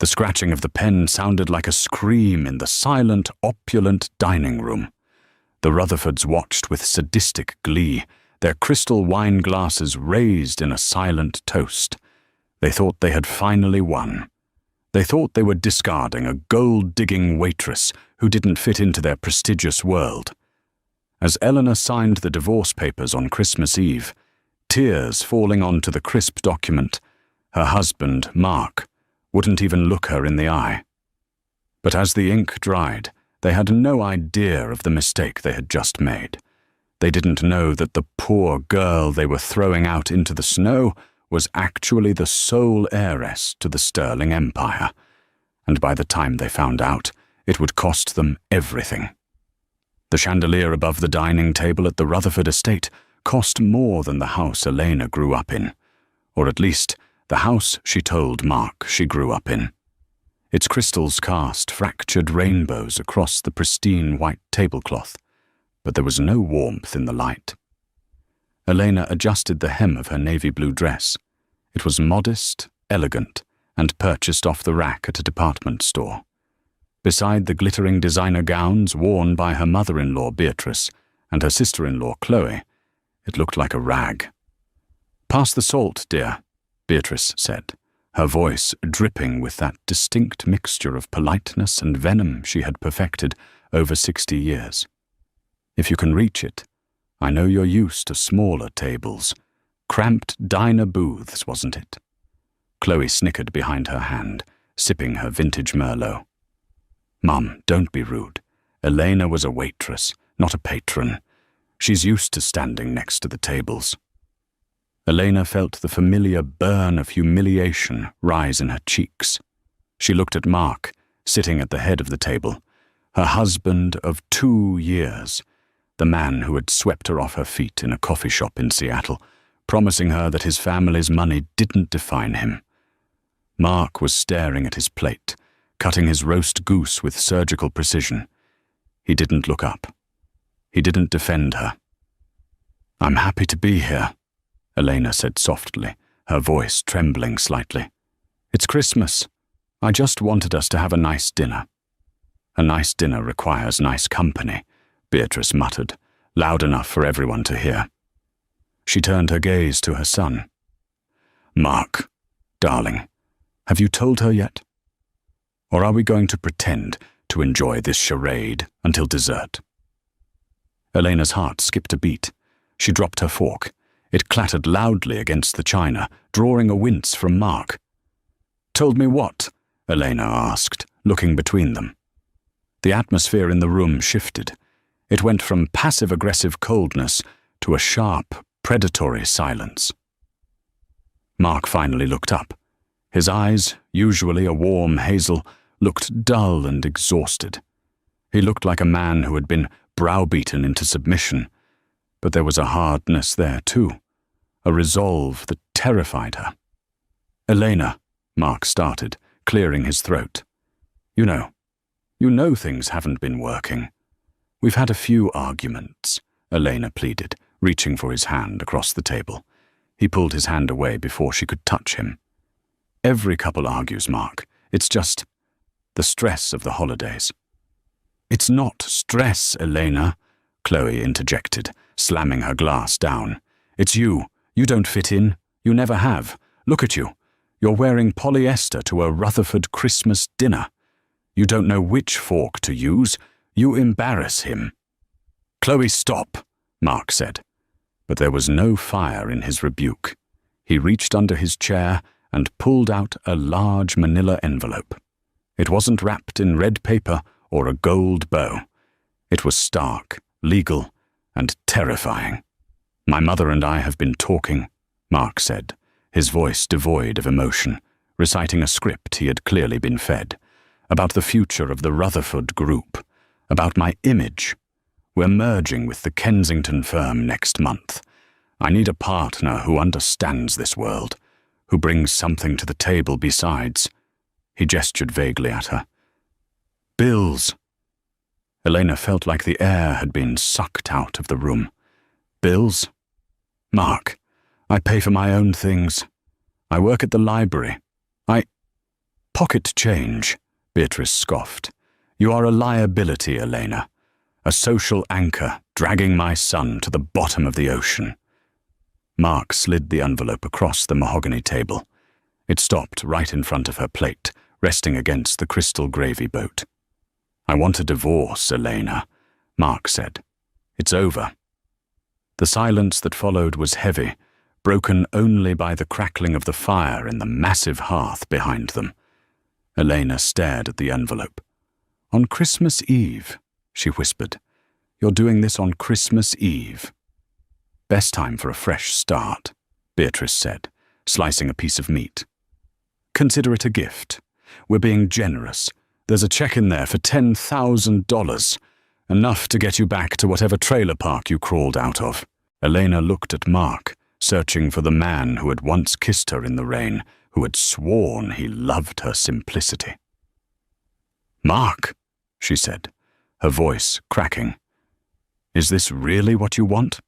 The scratching of the pen sounded like a scream in the silent, opulent dining room. The Rutherfords watched with sadistic glee, their crystal wine glasses raised in a silent toast. They thought they had finally won. They thought they were discarding a gold-digging waitress who didn't fit into their prestigious world. As Eleanor signed the divorce papers on Christmas Eve, tears falling onto the crisp document, her husband, Mark, wouldn't even look her in the eye. But as the ink dried, they had no idea of the mistake they had just made. They didn't know that the poor girl they were throwing out into the snow was actually the sole heiress to the Sterling Empire, and by the time they found out, it would cost them everything. The chandelier above the dining table at the Rutherford estate cost more than the house Elena grew up in, or at least the house she told Mark she grew up in. Its crystals cast fractured rainbows across the pristine white tablecloth, but there was no warmth in the light. Elena adjusted the hem of her navy blue dress. It was modest, elegant, and purchased off the rack at a department store. Beside the glittering designer gowns worn by her mother-in-law Beatrice and her sister-in-law Chloe, it looked like a rag. "Pass the salt, dear," Beatrice said, her voice dripping with that distinct mixture of politeness and venom she had perfected over 60 years. "If you can reach it. I know you're used to smaller tables. Cramped diner booths, wasn't it?" Chloe snickered behind her hand, sipping her vintage Merlot. "Mum, don't be rude. Elena was a waitress, not a patron. She's used to standing next to the tables." Elena felt the familiar burn of humiliation rise in her cheeks. She looked at Mark, sitting at the head of the table, her husband of 2 years, the man who had swept her off her feet in a coffee shop in Seattle, promising her that his family's money didn't define him. Mark was staring at his plate, cutting his roast goose with surgical precision. He didn't look up. He didn't defend her. "I'm happy to be here," Elena said softly, her voice trembling slightly. "It's Christmas. I just wanted us to have a nice dinner." "A nice dinner requires nice company," Beatrice muttered, loud enough for everyone to hear. She turned her gaze to her son. "Mark, darling, have you told her yet? Or are we going to pretend to enjoy this charade until dessert?" Elena's heart skipped a beat. She dropped her fork. It clattered loudly against the china, drawing a wince from Mark. "Told me what?" Elena asked, looking between them. The atmosphere in the room shifted. It went from passive-aggressive coldness to a sharp, predatory silence. Mark finally looked up. His eyes, usually a warm hazel, looked dull and exhausted. He looked like a man who had been browbeaten into submission, but there was a hardness there too, a resolve that terrified her. "Elena," Mark started, clearing his throat. You know things haven't been working. We've had a few arguments," Elena pleaded, reaching for his hand across the table. He pulled his hand away before she could touch him. "Every couple argues, Mark. It's just the stress of the holidays." "It's not stress, Elena," Chloe interjected, slamming her glass down. "It's you. You don't fit in. You never have. Look at you. You're wearing polyester to a Rutherford Christmas dinner. You don't know which fork to use. You embarrass him." "Chloe, stop," Mark said. But there was no fire in his rebuke. He reached under his chair and pulled out a large manila envelope. It wasn't wrapped in red paper or a gold bow. It was stark, legal, and terrifying. "My mother and I have been talking," Mark said, his voice devoid of emotion, reciting a script he had clearly been fed, "about the future of the Rutherford Group, about my image. We're merging with the Kensington firm next month. I need a partner who understands this world, who brings something to the table besides." He gestured vaguely at her. "Bills." Elena felt like the air had been sucked out of the room. "Bills? Mark, I pay for my own things. I work at the library. Pocket change, Beatrice scoffed. You are a liability, Elena. A social anchor dragging my son to the bottom of the ocean. Mark slid the envelope across the mahogany table. It stopped right in front of her plate, resting against the crystal gravy boat. I want a divorce, Elena, Mark said. It's over. The silence that followed was heavy, broken only by the crackling of the fire in the massive hearth behind them. Elena stared at the envelope. On Christmas Eve, she whispered. You're doing this on Christmas Eve. Best time for a fresh start, Beatrice said, slicing a piece of meat. Consider it a gift. We're being generous. There's a check in there for $10,000. Enough to get you back to whatever trailer park you crawled out of. Elena looked at Mark, searching for the man who had once kissed her in the rain, who had sworn he loved her simplicity. Mark, she said, her voice cracking. Is this really what you want?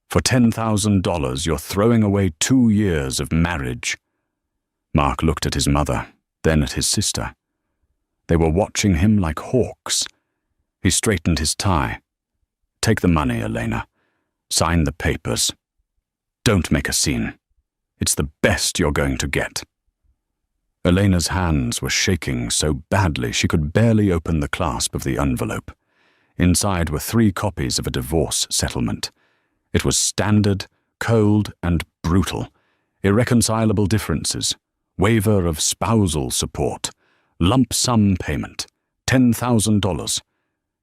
For $10,000, you're throwing away 2 years of marriage. Mark looked at his mother, then at his sister. They were watching him like hawks. He straightened his tie. Take the money, Elena. Sign the papers. Don't make a scene. It's the best you're going to get. Elena's hands were shaking so badly she could barely open the clasp of the envelope. Inside were 3 copies of a divorce settlement. It was standard, cold, and brutal. Irreconcilable differences, waiver of spousal support, lump sum payment, $10,000.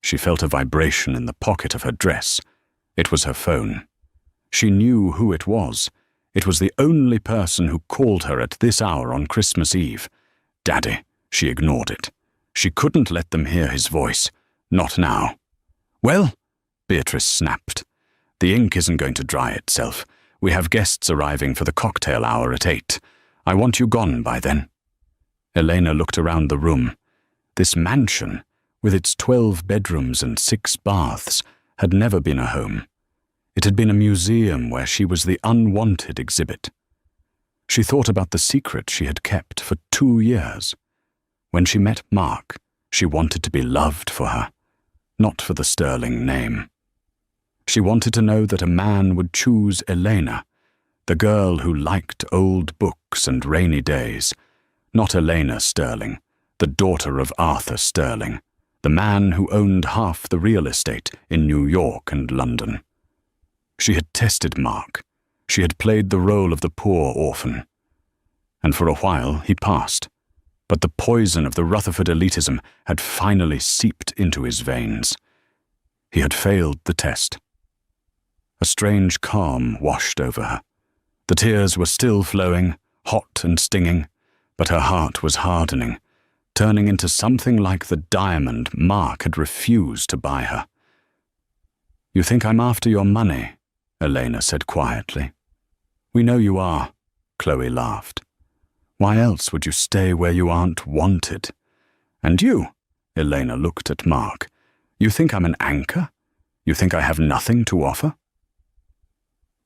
She felt a vibration in the pocket of her dress. It was her phone. She knew who it was. It was the only person who called her at this hour on Christmas Eve. Daddy. She ignored it. She couldn't let them hear his voice. Not now. Well, Beatrice snapped. The ink isn't going to dry itself. We have guests arriving for the cocktail hour at 8. I want you gone by then. Elena looked around the room. This mansion, with its 12 bedrooms and 6 baths, had never been a home. It had been a museum where she was the unwanted exhibit. She thought about the secret she had kept for 2 years. When she met Mark, she wanted to be loved for her, not for the sterling name. She wanted to know that a man would choose Elena, the girl who liked old books and rainy days, not Elena Sterling, the daughter of Arthur Sterling, the man who owned half the real estate in New York and London. She had tested Mark. She had played the role of the poor orphan. And for a while he passed, but the poison of the Rutherford elitism had finally seeped into his veins. He had failed the test. A strange calm washed over her. The tears were still flowing, hot and stinging, but her heart was hardening, turning into something like the diamond Mark had refused to buy her. You think I'm after your money? Elena said quietly. We know you are, Chloe laughed. Why else would you stay where you aren't wanted? And you? Elena looked at Mark. You think I'm an anchor? You think I have nothing to offer?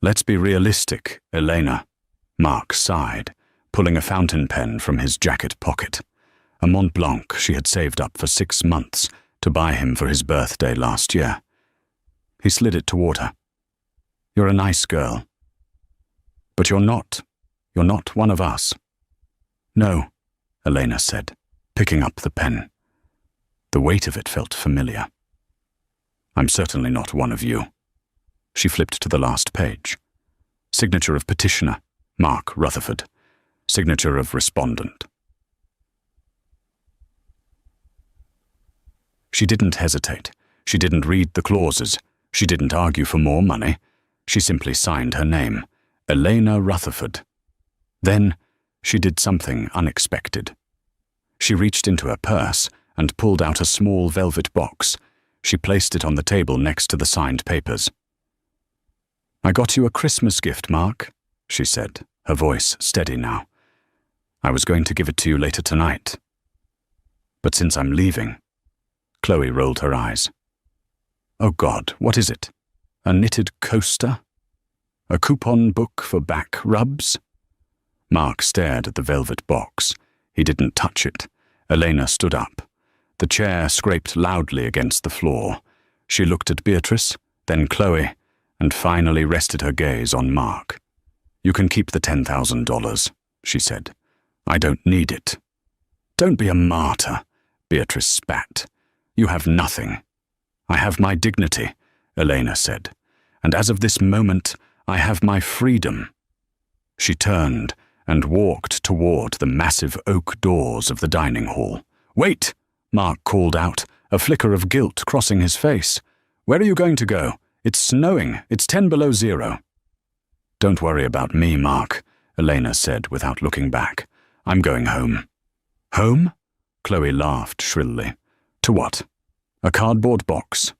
Let's be realistic, Elena. Mark sighed, pulling a fountain pen from his jacket pocket. A Mont Blanc she had saved up for 6 months to buy him for his birthday last year. He slid it toward her. You're a nice girl. But you're not one of us. No, Elena said, picking up the pen. The weight of it felt familiar. I'm certainly not one of you. She flipped to the last page. Signature of petitioner, Mark Rutherford. Signature of respondent. She didn't hesitate. She didn't read the clauses. She didn't argue for more money. She simply signed her name, Elena Rutherford. Then she did something unexpected. She reached into her purse and pulled out a small velvet box. She placed it on the table next to the signed papers. I got you a Christmas gift, Mark, she said, her voice steady now. I was going to give it to you later tonight. But since I'm leaving, Chloe rolled her eyes. Oh God, what is it? A knitted coaster? A coupon book for back rubs? Mark stared at the velvet box. He didn't touch it. Elena stood up. The chair scraped loudly against the floor. She looked at Beatrice, then Chloe, and finally rested her gaze on Mark. "You can keep the $10,000, she said. "I don't need it." "Don't be a martyr," Beatrice spat. "You have nothing." "I have my dignity," Elena said. "And as of this moment, I have my freedom." She turned and walked toward the massive oak doors of the dining hall. "Wait!" Mark called out, a flicker of guilt crossing his face. "Where are you going to go? It's snowing. It's 10 below zero." "Don't worry about me, Mark," Elena said without looking back. "I'm going home." "Home?" Chloe laughed shrilly. "To what?" "A cardboard box."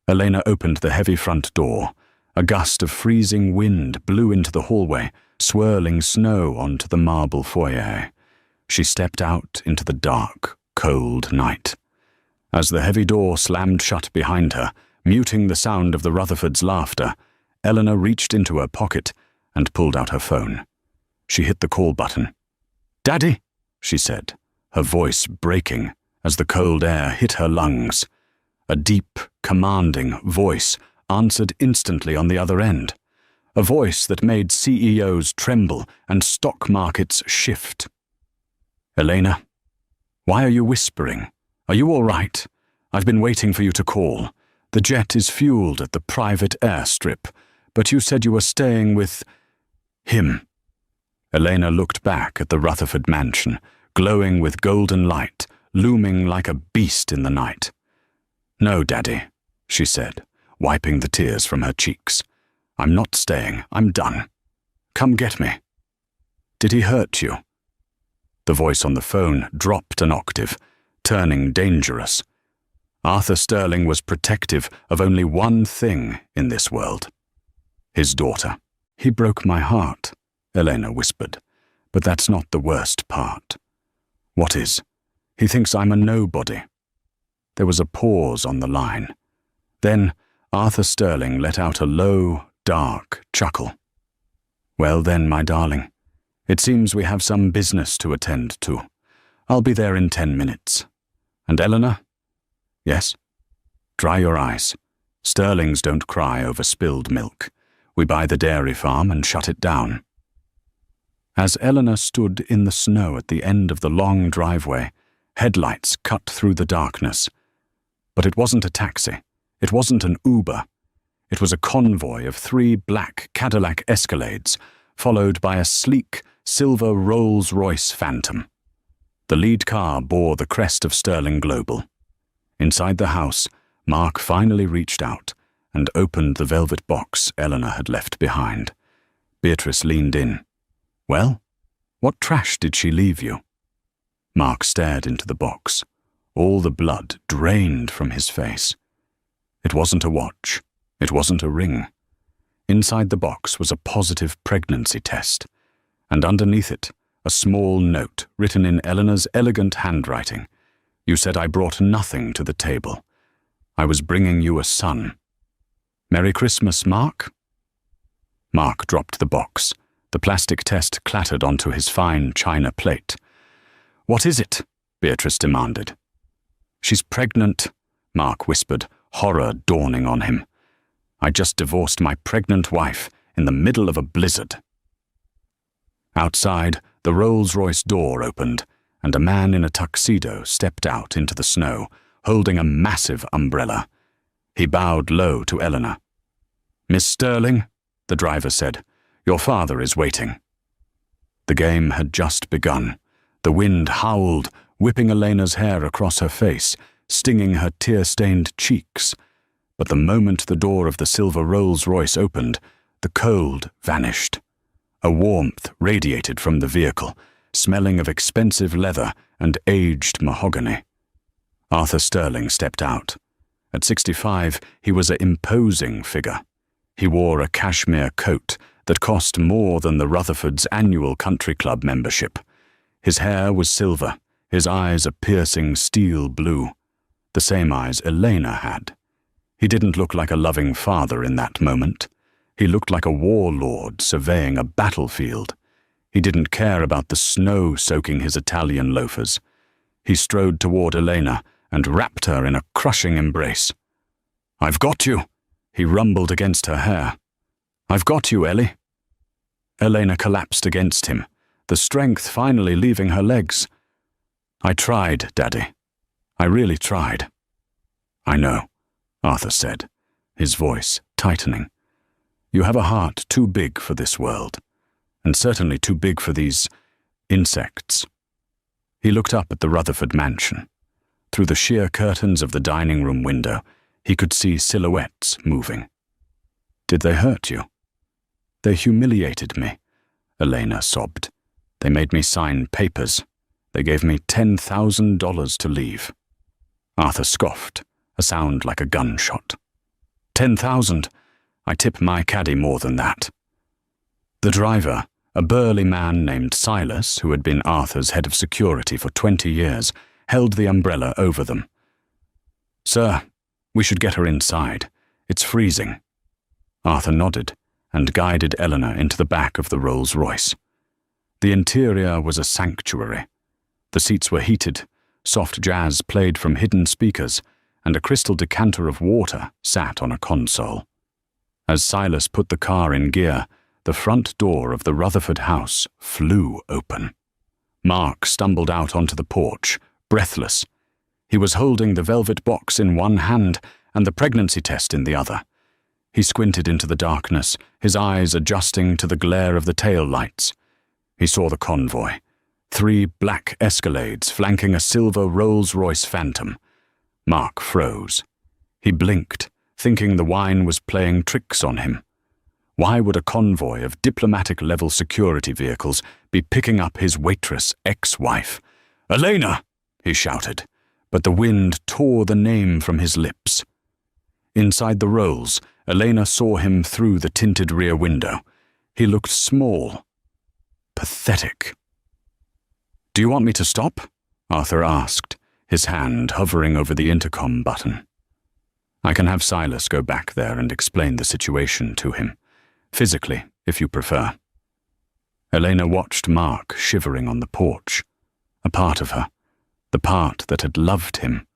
Elena opened the heavy front door. A gust of freezing wind blew into the hallway, swirling snow onto the marble foyer. She stepped out into the dark, cold night. As the heavy door slammed shut behind her, muting the sound of the Rutherfords' laughter, Eleanor reached into her pocket and pulled out her phone. She hit the call button. "Daddy," she said, her voice breaking as the cold air hit her lungs. A deep, commanding voice answered instantly on the other end. A voice that made CEOs tremble and stock markets shift. "Elena, why are you whispering? Are you all right? I've been waiting for you to call. The jet is fueled at the private airstrip, but you said you were staying with him." Elena looked back at the Rutherford mansion, glowing with golden light, looming like a beast in the night. "No, Daddy," she said, wiping the tears from her cheeks. "I'm not staying. I'm done. Come get me." "Did he hurt you?" The voice on the phone dropped an octave, turning dangerous. Arthur Sterling was protective of only one thing in this world: his daughter. "He broke my heart," Elena whispered, "but that's not the worst part." "What is?" "He thinks I'm a nobody." There was a pause on the line. Then Arthur Sterling let out a low, dark chuckle. "Well then, my darling, it seems we have some business to attend to. I'll be there in 10 minutes. And Eleanor?" "Yes?" "Dry your eyes. Sterlings don't cry over spilled milk. We buy the dairy farm and shut it down." As Eleanor stood in the snow at the end of the long driveway, headlights cut through the darkness. But it wasn't a taxi. It wasn't an Uber. It was a convoy of 3 black Cadillac Escalades, followed by a sleek, silver Rolls-Royce Phantom. The lead car bore the crest of Sterling Global. Inside the house, Mark finally reached out and opened the velvet box Eleanor had left behind. Beatrice leaned in. "Well, what trash did she leave you?" Mark stared into the box. All the blood drained from his face. It wasn't a watch. It wasn't a ring. Inside the box was a positive pregnancy test, and underneath it, a small note written in Eleanor's elegant handwriting. "You said I brought nothing to the table. I was bringing you a son. Merry Christmas, Mark?" Mark dropped the box. The plastic test clattered onto his fine china plate. "What is it?" Beatrice demanded. "She's pregnant," Mark whispered, horror dawning on him. "I just divorced my pregnant wife in the middle of a blizzard." Outside, the Rolls-Royce door opened, and a man in a tuxedo stepped out into the snow, holding a massive umbrella. He bowed low to Eleanor. "Miss Sterling," the driver said, "your father is waiting." The game had just begun. The wind howled, whipping Elena's hair across her face, stinging her tear-stained cheeks. But the moment the door of the silver Rolls-Royce opened, the cold vanished. A warmth radiated from the vehicle, smelling of expensive leather and aged mahogany. Arthur Sterling stepped out. At 65, he was an imposing figure. He wore a cashmere coat that cost more than the Rutherfords' annual country club membership. His hair was silver, his eyes a piercing steel blue, the same eyes Elena had. He didn't look like a loving father in that moment. He looked like a warlord surveying a battlefield. He didn't care about the snow soaking his Italian loafers. He strode toward Elena and wrapped her in a crushing embrace. "I've got you," he rumbled against her hair. "I've got you, Ellie." Elena collapsed against him, the strength finally leaving her legs. "I tried, Daddy. I really tried." "I know," Arthur said, his voice tightening. "You have a heart too big for this world, and certainly too big for these insects." He looked up at the Rutherford mansion. Through the sheer curtains of the dining room window, he could see silhouettes moving. "Did they hurt you?" "They humiliated me," Elena sobbed. "They made me sign papers. They gave me $10,000 to leave." Arthur scoffed, a sound like a gunshot. "10,000? I tip my caddy more than that." The driver, a burly man named Silas, who had been Arthur's head of security for 20 years, held the umbrella over them. "Sir, we should get her inside. It's freezing." Arthur nodded and guided Eleanor into the back of the Rolls-Royce. The interior was a sanctuary. The seats were heated, soft jazz played from hidden speakers, and a crystal decanter of water sat on a console. As Silas put the car in gear, the front door of the Rutherford house flew open. Mark stumbled out onto the porch, breathless. He was holding the velvet box in one hand and the pregnancy test in the other. He squinted into the darkness, his eyes adjusting to the glare of the tail lights. He saw the convoy, 3 black Escalades flanking a silver Rolls-Royce Phantom. Mark froze. He blinked, thinking the wine was playing tricks on him. Why would a convoy of diplomatic-level security vehicles be picking up his waitress ex-wife? "Elena!" he shouted, but the wind tore the name from his lips. Inside the Rolls, Elena saw him through the tinted rear window. He looked small, pathetic. "Do you want me to stop?" Arthur asked, his hand hovering over the intercom button. "I can have Silas go back there and explain the situation to him. Physically, if you prefer." Elena watched Mark shivering on the porch. A part of her, the part that had loved him,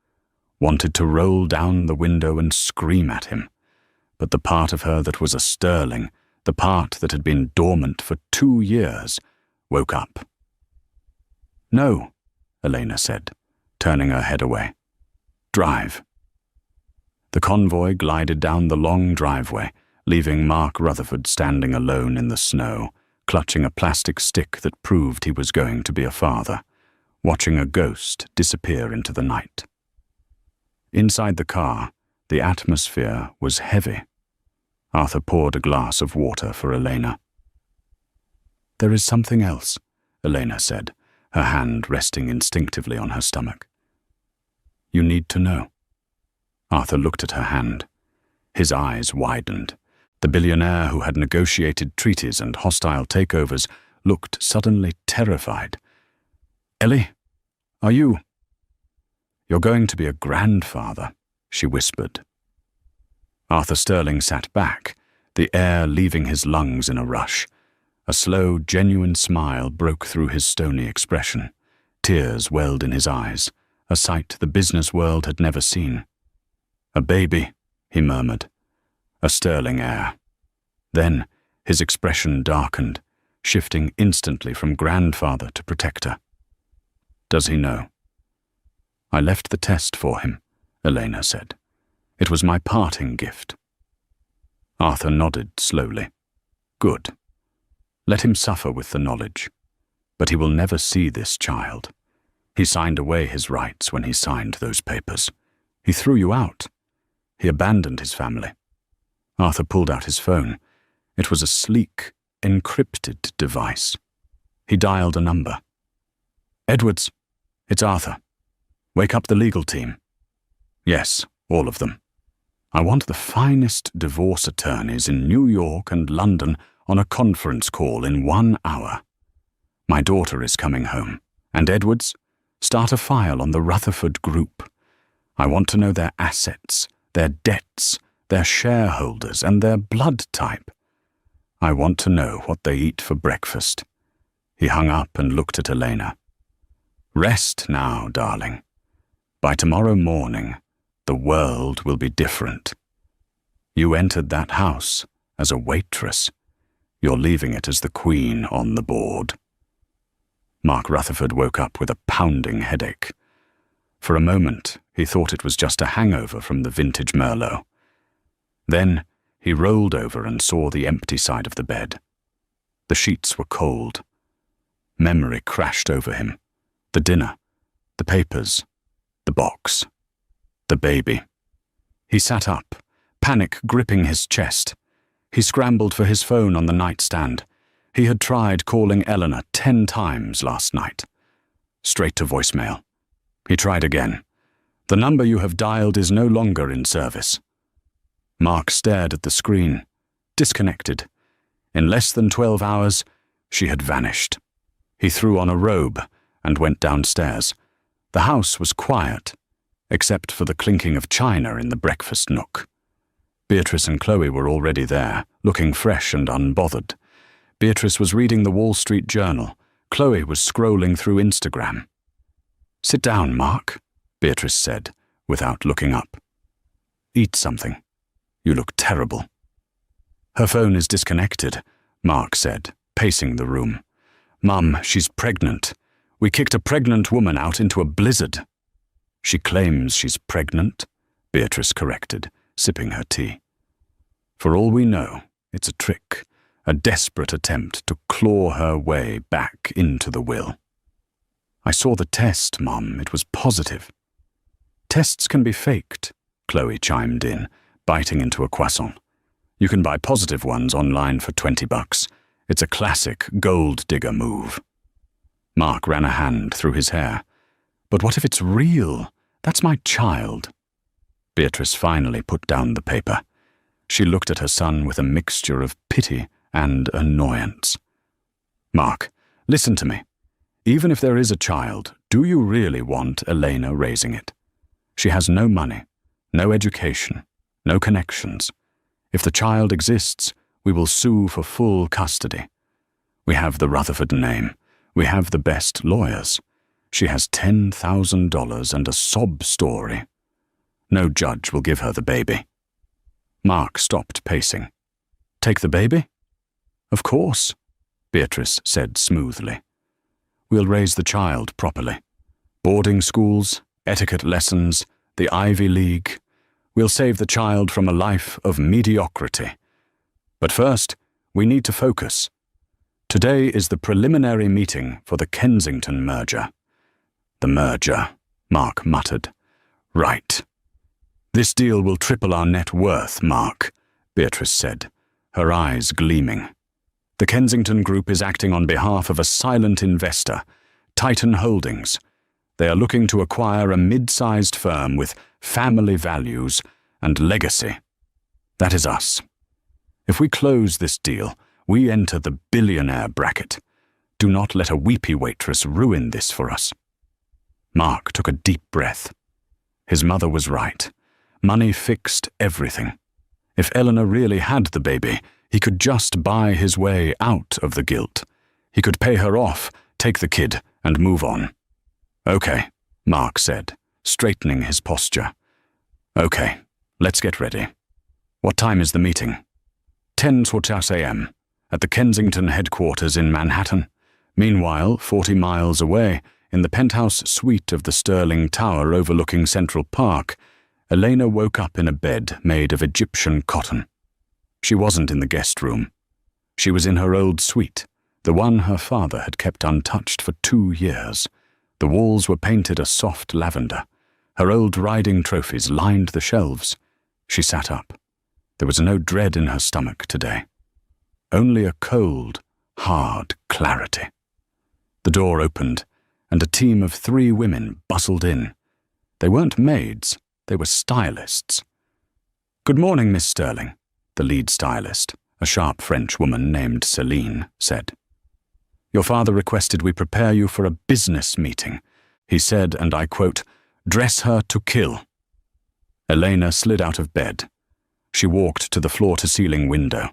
wanted to roll down the window and scream at him. But the part of her that was a sterling, the part that had been dormant for 2 years, woke up. "No," Elena said, turning her head away. "Drive." The convoy glided down the long driveway, leaving Mark Rutherford standing alone in the snow, clutching a plastic stick that proved he was going to be a father, watching a ghost disappear into the night. Inside the car, the atmosphere was heavy. Arthur poured a glass of water for Elena. "There is something else," Elena said, her hand resting instinctively on her stomach. "You need to know." Arthur looked at her hand. His eyes widened. The billionaire who had negotiated treaties and hostile takeovers looked suddenly terrified. "Ellie, are you—" "You're going to be a grandfather," she whispered. Arthur Sterling sat back, the air leaving his lungs in a rush. A slow, genuine smile broke through his stony expression. Tears welled in his eyes, a sight the business world had never seen. "A baby," he murmured. "A Sterling heir." Then his expression darkened, shifting instantly from grandfather to protector. "Does he know?" "I left the test for him," Elena said. "It was my parting gift." Arthur nodded slowly. "Good. Let him suffer with the knowledge. But he will never see this child. He signed away his rights when he signed those papers. He threw you out. He abandoned his family." Arthur pulled out his phone. It was a sleek, encrypted device. He dialed a number. "Edwards, it's Arthur. Wake up the legal team." "Yes, all of them. I want the finest divorce attorneys in New York and London on a conference call in 1 hour. My daughter is coming home. And Edwards, start a file on the Rutherford Group. I want to know their assets, their debts, their shareholders, and their blood type. I want to know what they eat for breakfast. He hung up and looked at Elena. Rest now, darling. By tomorrow morning, the world will be different. You entered that house as a waitress. You're leaving it as the queen on the board. Mark Rutherford woke up with a pounding headache. For a moment, he thought it was just a hangover from the vintage Merlot. Then, he rolled over and saw the empty side of the bed. The sheets were cold. Memory crashed over him. The dinner, the papers, the box, the baby. He sat up, panic gripping his chest. He scrambled for his phone on the nightstand. He had tried calling Eleanor 10 times last night. Straight to voicemail. He tried again. The number you have dialed is no longer in service. Mark stared at the screen, disconnected. In less than 12 hours, she had vanished. He threw on a robe and went downstairs. The house was quiet, except for the clinking of china in the breakfast nook. Beatrice and Chloe were already there, looking fresh and unbothered. Beatrice was reading the Wall Street Journal. Chloe was scrolling through Instagram. "Sit down, Mark," Beatrice said, without looking up. "Eat something. You look terrible." "Her phone is disconnected," Mark said, pacing the room. "Mum, she's pregnant. We kicked a pregnant woman out into a blizzard." "She claims she's pregnant," Beatrice corrected, sipping her tea. "For all we know, it's a trick, a desperate attempt to claw her way back into the will." "I saw the test, Mum. It was positive." "Tests can be faked," Chloe chimed in, biting into a croissant. "You can buy positive ones online for $20. It's a classic gold digger move." Mark ran a hand through his hair. "But what if it's real? That's my child." Beatrice finally put down the paper. She looked at her son with a mixture of pity and annoyance. "Mark, listen to me. Even if there is a child, do you really want Elena raising it? She has no money, no education, no connections. If the child exists, we will sue for full custody. We have the Rutherford name. We have the best lawyers. She has $10,000 and a sob story. No judge will give her the baby." Mark stopped pacing. "Take the baby?" "Of course," Beatrice said smoothly. "We'll raise the child properly. Boarding schools, etiquette lessons, the Ivy League. We'll save the child from a life of mediocrity. But first, we need to focus. Today is the preliminary meeting for the Kensington merger." "The merger," Mark muttered. "Right. This deal will triple our net worth, Mark," Beatrice said, her eyes gleaming. "The Kensington Group is acting on behalf of a silent investor, Titan Holdings. They are looking to acquire a mid-sized firm with family values and legacy. That is us. If we close this deal, we enter the billionaire bracket. Do not let a weepy waitress ruin this for us." Mark took a deep breath. His mother was right. Money fixed everything. If Eleanor really had the baby, he could just buy his way out of the guilt. He could pay her off, take the kid, and move on. "Okay," Mark said, straightening his posture. "Okay, let's get ready. What time is the meeting?" 10:15 a.m. at the Kensington headquarters in Manhattan. Meanwhile, 40 miles away, in the penthouse suite of the Sterling Tower overlooking Central Park, Elena woke up in a bed made of Egyptian cotton. She wasn't in the guest room. She was in her old suite, the one her father had kept untouched for 2 years. The walls were painted a soft lavender. Her old riding trophies lined the shelves. She sat up. There was no dread in her stomach today. Only a cold, hard clarity. The door opened, and a team of 3 women bustled in. They weren't maids. They were stylists. "Good morning, Miss Sterling," the lead stylist, a sharp French woman named Celine, said. "Your father requested we prepare you for a business meeting. He said, and I quote, 'Dress her to kill.'" Elena slid out of bed. She walked to the floor-to-ceiling window.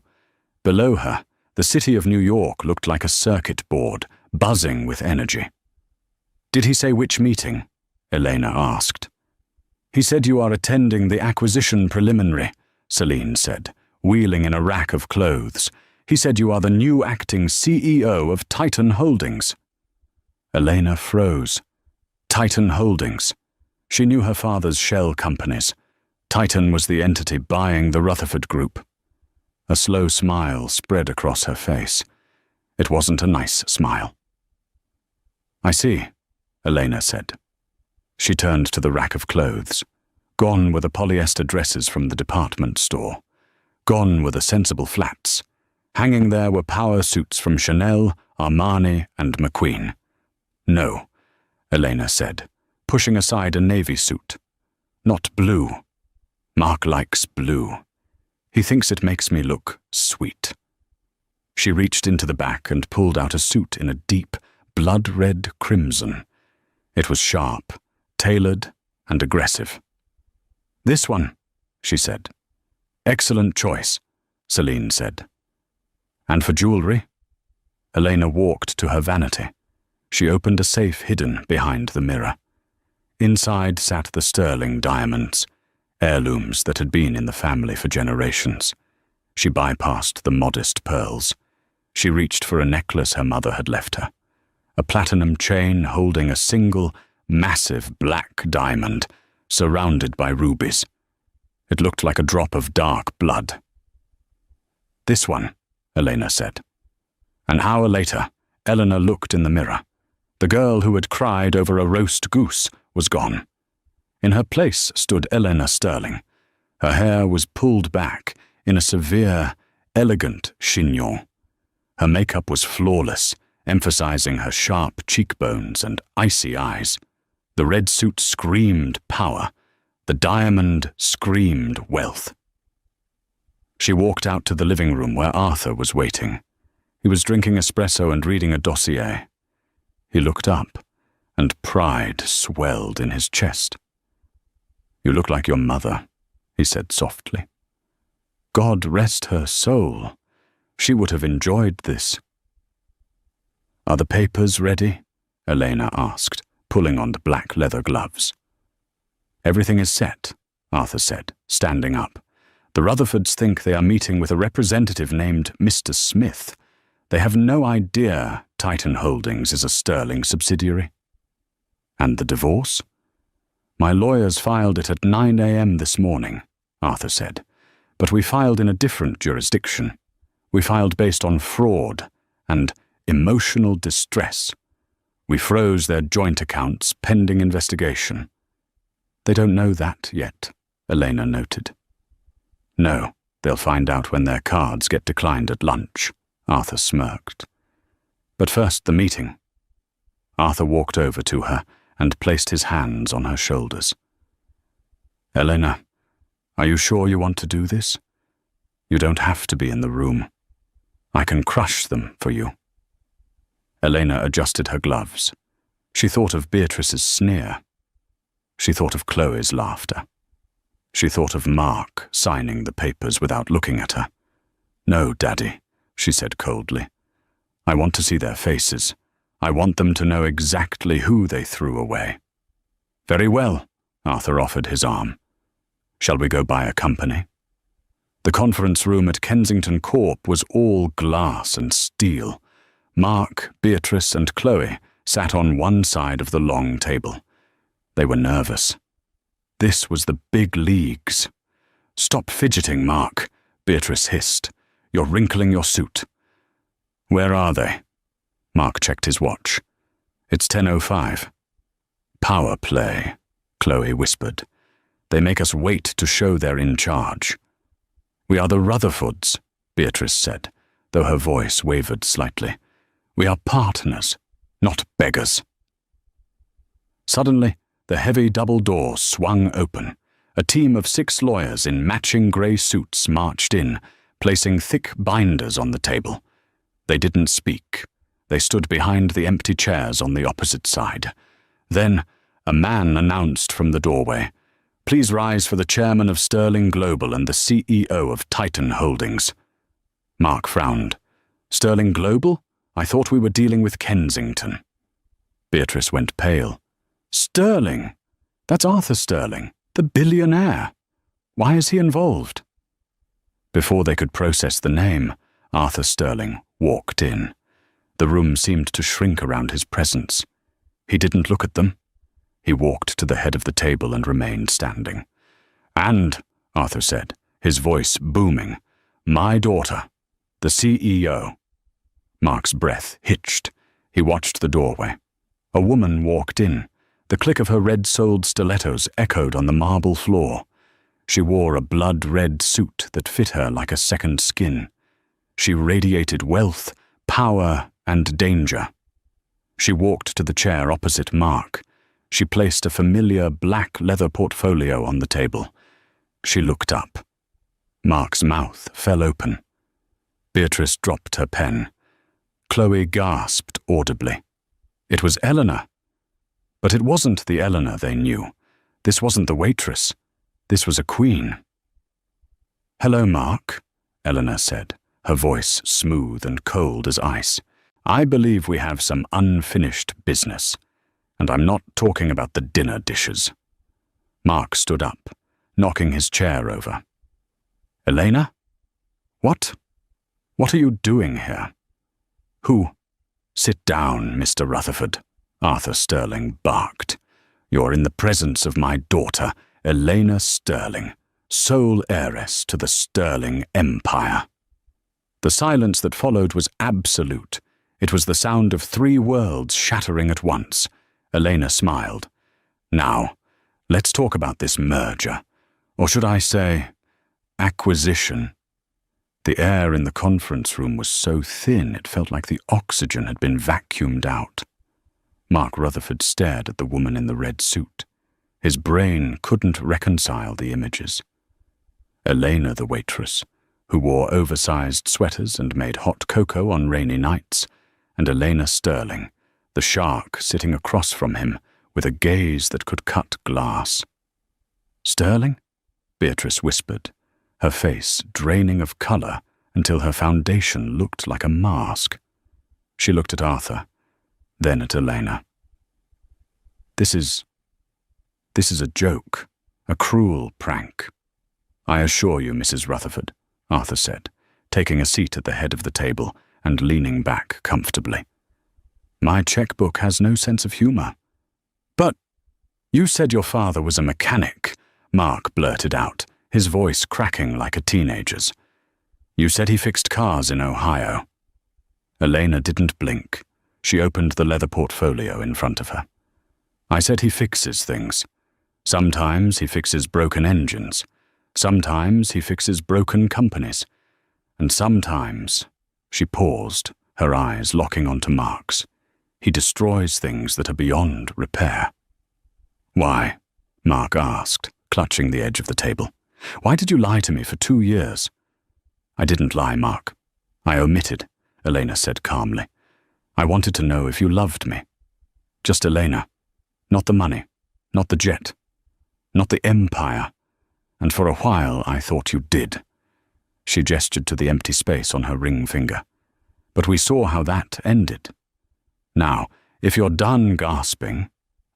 Below her, the city of New York looked like a circuit board, buzzing with energy. "Did he say which meeting?" Elena asked. "He said you are attending the acquisition preliminary," Celine said, wheeling in a rack of clothes. "He said you are the new acting CEO of Titan Holdings." Elena froze. Titan Holdings. She knew her father's shell companies. Titan was the entity buying the Rutherford Group. A slow smile spread across her face. It wasn't a nice smile. "I see," Elena said. She turned to the rack of clothes. Gone were the polyester dresses from the department store. Gone were the sensible flats. Hanging there were power suits from Chanel, Armani, and McQueen. "No," Elena said, pushing aside a navy suit. "Not blue. Mark likes blue. He thinks it makes me look sweet." She reached into the back and pulled out a suit in a deep, blood-red crimson. It was sharp, tailored, and aggressive. "This one," she said. "Excellent choice," Celine said. "And for jewelry?" Elena walked to her vanity. She opened a safe hidden behind the mirror. Inside sat the sterling diamonds, heirlooms that had been in the family for generations. She bypassed the modest pearls. She reached for a necklace her mother had left her. A platinum chain holding a single, massive black diamond, surrounded by rubies. It looked like a drop of dark blood. "This one," Elena said. An hour later, Eleanor looked in the mirror. The girl who had cried over a roast goose was gone. In her place stood Eleanor Sterling. Her hair was pulled back in a severe, elegant chignon. Her makeup was flawless, emphasizing her sharp cheekbones and icy eyes. The red suit screamed power. The diamond screamed wealth. She walked out to the living room where Arthur was waiting. He was drinking espresso and reading a dossier. He looked up, and pride swelled in his chest. "You look like your mother," he said softly. God rest her soul. She would have enjoyed this. "Are the papers ready?" Elena asked, pulling on the black leather gloves. "Everything is set," Arthur said, standing up. "The Rutherfords think they are meeting with a representative named Mr. Smith. They have no idea Titan Holdings is a sterling subsidiary." "And the divorce?" "My lawyers filed it at 9 a.m. this morning," Arthur said. "But we filed in a different jurisdiction. We filed based on fraud and emotional distress. We froze their joint accounts pending investigation." "They don't know that yet," Elena noted. "No, they'll find out when their cards get declined at lunch," Arthur smirked. "But first the meeting." Arthur walked over to her and placed his hands on her shoulders. "Elena, are you sure you want to do this? You don't have to be in the room. I can crush them for you." Elena adjusted her gloves. She thought of Beatrice's sneer. She thought of Chloe's laughter. She thought of Mark signing the papers without looking at her. "No, Daddy," she said coldly. "I want to see their faces. I want them to know exactly who they threw away." "Very well," Arthur offered his arm. "Shall we go buy a company?" The conference room at Kensington Corp was all glass and steel. Mark, Beatrice, and Chloe sat on one side of the long table. They were nervous. This was the big leagues. "Stop fidgeting, Mark," Beatrice hissed. "You're wrinkling your suit." "Where are they?" Mark checked his watch. "It's 10:05. "Power play," Chloe whispered. "They make us wait to show they're in charge." "We are the Rutherfords," Beatrice said, though her voice wavered slightly. "We are partners, not beggars." Suddenly, the heavy double door swung open. A team of 6 lawyers in matching grey suits marched in, placing thick binders on the table. They didn't speak. They stood behind the empty chairs on the opposite side. Then, a man announced from the doorway, "Please rise for the chairman of Sterling Global and the CEO of Titan Holdings." Mark frowned. "Sterling Global? I thought we were dealing with Kensington." Beatrice went pale. "Sterling! That's Arthur Sterling, the billionaire. Why is he involved?" Before they could process the name, Arthur Sterling walked in. The room seemed to shrink around his presence. He didn't look at them. He walked to the head of the table and remained standing. "And," Arthur said, his voice booming, "my daughter, the CEO." Mark's breath hitched. He watched the doorway. A woman walked in. The click of her red-soled stilettos echoed on the marble floor. She wore a blood-red suit that fit her like a second skin. She radiated wealth, power, and danger. She walked to the chair opposite Mark. She placed a familiar black leather portfolio on the table. She looked up. Mark's mouth fell open. Beatrice dropped her pen. Chloe gasped audibly. It was Eleanor. But it wasn't the Eleanor they knew. This wasn't the waitress. This was a queen. "Hello, Mark," Eleanor said, her voice smooth and cold as ice. "I believe we have some unfinished business, and I'm not talking about the dinner dishes." Mark stood up, knocking his chair over. "Elena? What? What are you doing here?" "Who?" "Sit down, Mr. Rutherford," Arthur Sterling barked. "You're in the presence of my daughter, Elena Sterling, sole heiress to the Sterling Empire." The silence that followed was absolute. It was the sound of 3 worlds shattering at once. Elena smiled. "Now, let's talk about this merger. Or should I say, acquisition." The air in the conference room was so thin it felt like the oxygen had been vacuumed out. Mark Rutherford stared at the woman in the red suit. His brain couldn't reconcile the images. Elena, the waitress, who wore oversized sweaters and made hot cocoa on rainy nights, and Elena Sterling, the shark sitting across from him with a gaze that could cut glass. "Sterling?" Beatrice whispered, her face draining of color until her foundation looked like a mask. She looked at Arthur, then at Elena. This is a joke, a cruel prank." "I assure you, Mrs. Rutherford," Arthur said, taking a seat at the head of the table and leaning back comfortably. "My checkbook has no sense of humor." "But you said your father was a mechanic," Mark blurted out, his voice cracking like a teenager's. "You said he fixed cars in Ohio." Elena didn't blink. She opened the leather portfolio in front of her. "I said he fixes things. Sometimes he fixes broken engines. Sometimes he fixes broken companies. And sometimes," she paused, her eyes locking onto Mark's, "he destroys things that are beyond repair." "Why?" Mark asked, clutching the edge of the table. "Why did you lie to me for 2 years?" "I didn't lie, Mark. I omitted," Elena said calmly. "I wanted to know if you loved me. Just Elena. Not the money, not the jet, not the empire. And for a while I thought you did." She gestured to the empty space on her ring finger. "But we saw how that ended. Now, if you're done gasping,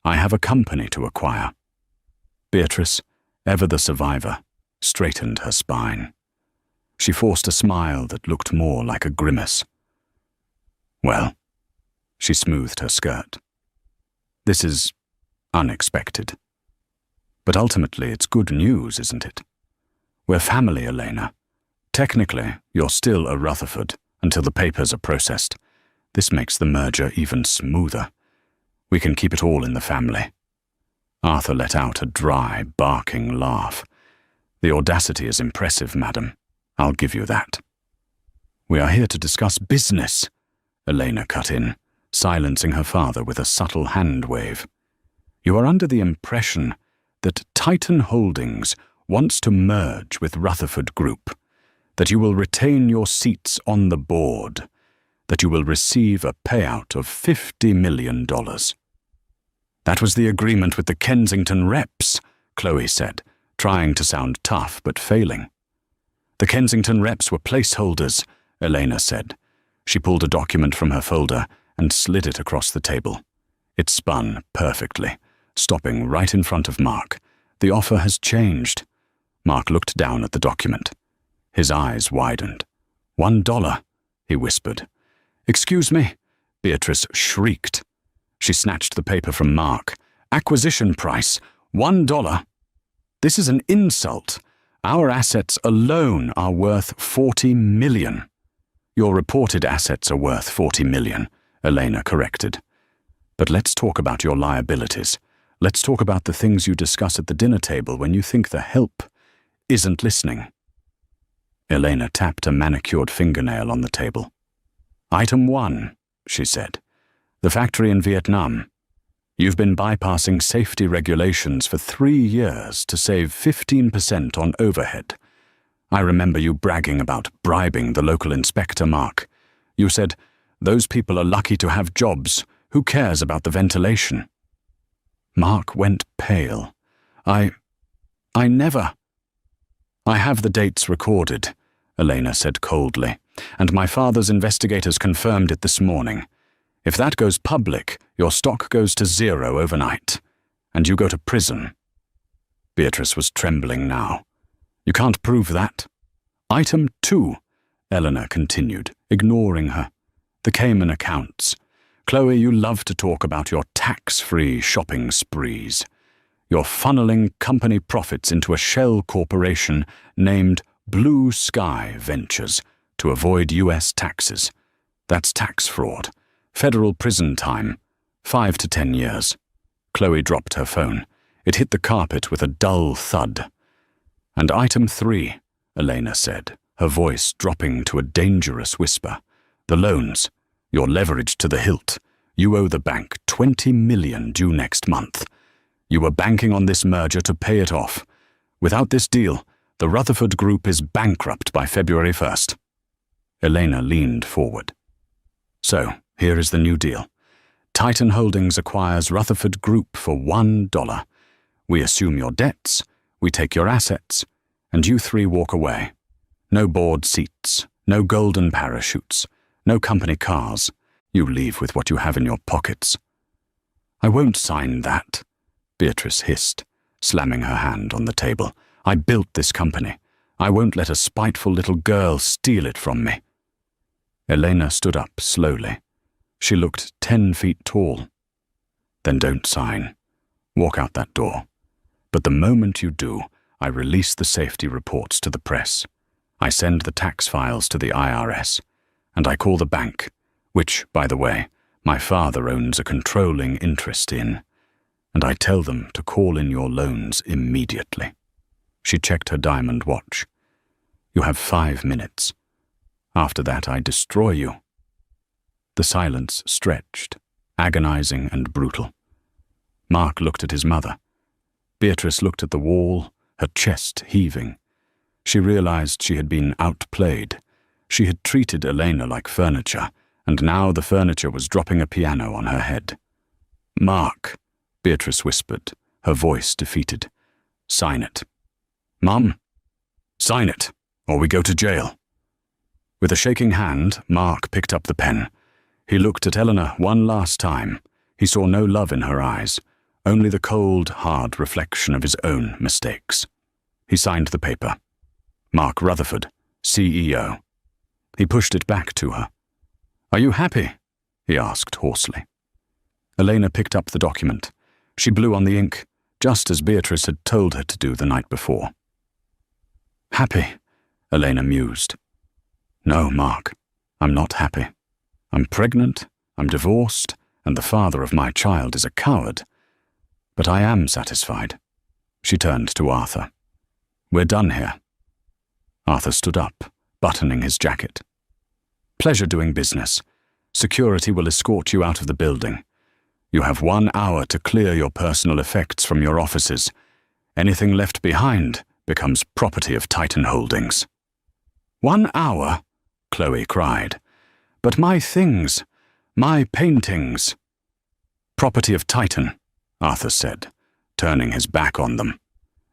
I have a company to acquire." Beatrice, ever the survivor, straightened her spine. She forced a smile that looked more like a grimace. "Well," she smoothed her skirt, "this is unexpected. But ultimately it's good news, isn't it? We're family, Elena. Technically, you're still a Rutherford until the papers are processed. This makes the merger even smoother. We can keep it all in the family." Arthur let out a dry, barking laugh. "The audacity is impressive, madam. I'll give you that." "We are here to discuss business," Elena cut in, silencing her father with a subtle hand wave. "You are under the impression that Titan Holdings wants to merge with Rutherford Group, that you will retain your seats on the board, that you will receive a payout of $50 million. "That was the agreement with the Kensington reps," Chloe said, trying to sound tough but failing. "The Kensington reps were placeholders," Elena said. She pulled a document from her folder and slid it across the table. It spun perfectly, stopping right in front of Mark. The offer has changed. Mark looked down at the document. His eyes widened. $1, he whispered. Excuse me, Beatrice shrieked. She snatched the paper from Mark. Acquisition price, $1. This is an insult. Our assets alone are worth $40 million. Your reported assets are worth $40 million, Elena corrected. But let's talk about your liabilities. Let's talk about the things you discuss at the dinner table when you think the help isn't listening. Elena tapped a manicured fingernail on the table. Item 1, she said. The factory in Vietnam. You've been bypassing safety regulations for 3 years to save 15% on overhead. I remember you bragging about bribing the local inspector, Mark. You said, those people are lucky to have jobs. Who cares about the ventilation? Mark went pale. I never. I have the dates recorded, Elena said coldly, and my father's investigators confirmed it this morning. If that goes public, your stock goes to 0 overnight, and you go to prison. Beatrice was trembling now. You can't prove that. Item 2, Eleanor continued, ignoring her. The Cayman accounts. Chloe, you love to talk about your tax-free shopping sprees. You're funneling company profits into a shell corporation named Blue Sky Ventures to avoid U.S. taxes. That's tax fraud. Federal prison time, 5 to 10 years. Chloe dropped her phone. It hit the carpet with a dull thud. And item 3, Elena said, her voice dropping to a dangerous whisper. The loans. You're leveraged to the hilt. You owe the bank $20 million due next month. You were banking on this merger to pay it off. Without this deal, the Rutherford Group is bankrupt by February 1st. Elena leaned forward. So, here is the new deal. Titan Holdings acquires Rutherford Group for $1. We assume your debts, we take your assets, and you 3 walk away. No board seats, no golden parachutes, no company cars. You leave with what you have in your pockets. I won't sign that, Beatrice hissed, slamming her hand on the table. I built this company. I won't let a spiteful little girl steal it from me. Elena stood up slowly. She looked 10 feet tall. Then don't sign. Walk out that door. But the moment you do, I release the safety reports to the press. I send the tax files to the IRS. And I call the bank, which, by the way, my father owns a controlling interest in. And I tell them to call in your loans immediately. She checked her diamond watch. You have 5 minutes. After that, I destroy you. The silence stretched, agonizing and brutal. Mark looked at his mother. Beatrice looked at the wall, her chest heaving. She realized she had been outplayed. She had treated Elena like furniture, and now the furniture was dropping a piano on her head. Mark, Beatrice whispered, her voice defeated. Sign it. Mum, sign it, or we go to jail. With a shaking hand, Mark picked up the pen. He looked at Eleanor one last time. He saw no love in her eyes, only the cold, hard reflection of his own mistakes. He signed the paper. Mark Rutherford, CEO. He pushed it back to her. Are you happy? He asked hoarsely. Elena picked up the document. She blew on the ink, just as Beatrice had told her to do the night before. Happy, Elena mused. No, Mark, I'm not happy. I'm pregnant, I'm divorced, and the father of my child is a coward. But I am satisfied. She turned to Arthur. We're done here. Arthur stood up, buttoning his jacket. Pleasure doing business. Security will escort you out of the building. You have 1 hour to clear your personal effects from your offices. Anything left behind becomes property of Titan Holdings. 1 hour? Chloe cried. But my things, my paintings. Property of Titan, Arthur said, turning his back on them.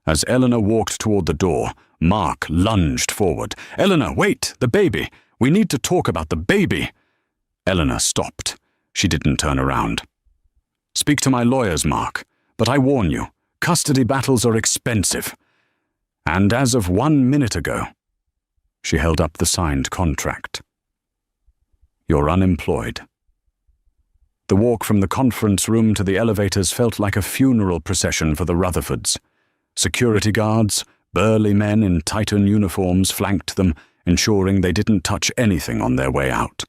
As Eleanor walked toward the door, Mark lunged forward. Eleanor, wait, the baby. We need to talk about the baby. Eleanor stopped. She didn't turn around. "Speak to my lawyers, Mark, but I warn you, custody battles are expensive. And as of 1 minute ago," she held up the signed contract, "you're unemployed." The walk from the conference room to the elevators felt like a funeral procession for the Rutherfords. Security guards, burly men in Titan uniforms, flanked them, ensuring they didn't touch anything on their way out.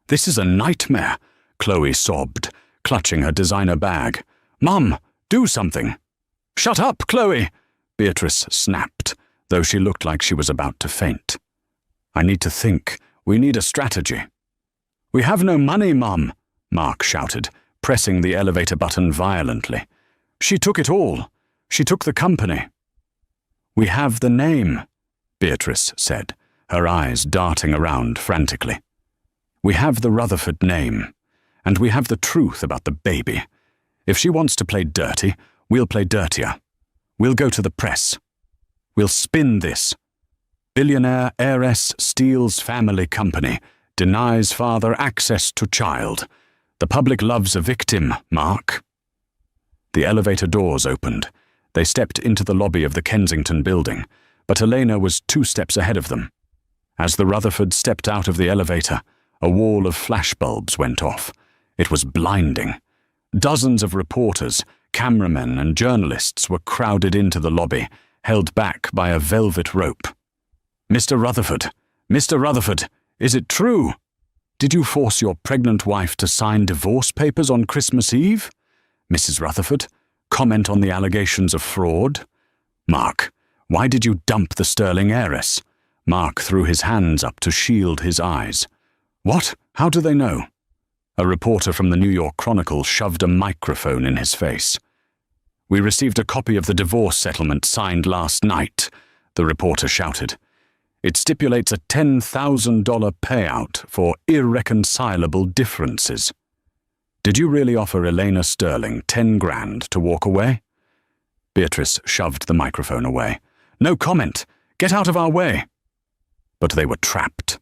"This is a nightmare," Chloe sobbed, clutching her designer bag. "Mum, do something." "Shut up, Chloe," Beatrice snapped, though she looked like she was about to faint. "I need to think. We need a strategy." "We have no money, Mum," Mark shouted, pressing the elevator button violently. "She took it all. She took the company." "We have the name," Beatrice said, her eyes darting around frantically. "We have the Rutherford name, and we have the truth about the baby. If she wants to play dirty, we'll play dirtier. We'll go to the press. We'll spin this. Billionaire heiress steals family company, denies father access to child. The public loves a victim, Mark." The elevator doors opened. They stepped into the lobby of the Kensington building, but Elena was 2 steps ahead of them. As the Rutherfords stepped out of the elevator, a wall of flashbulbs went off. It was blinding. Dozens of reporters, cameramen, and journalists were crowded into the lobby, held back by a velvet rope. "Mr. Rutherford, Mr. Rutherford, is it true? Did you force your pregnant wife to sign divorce papers on Christmas Eve? Mrs. Rutherford, comment on the allegations of fraud. Mark, why did you dump the sterling heiress?" Mark threw his hands up to shield his eyes. "What? How do they know?" A reporter from the New York Chronicle shoved a microphone in his face. "We received a copy of the divorce settlement signed last night," the reporter shouted. "It stipulates a $10,000 payout for irreconcilable differences." "Did you really offer Elena Sterling 10 grand to walk away?" Beatrice shoved the microphone away. "No comment! Get out of our way!" But they were trapped.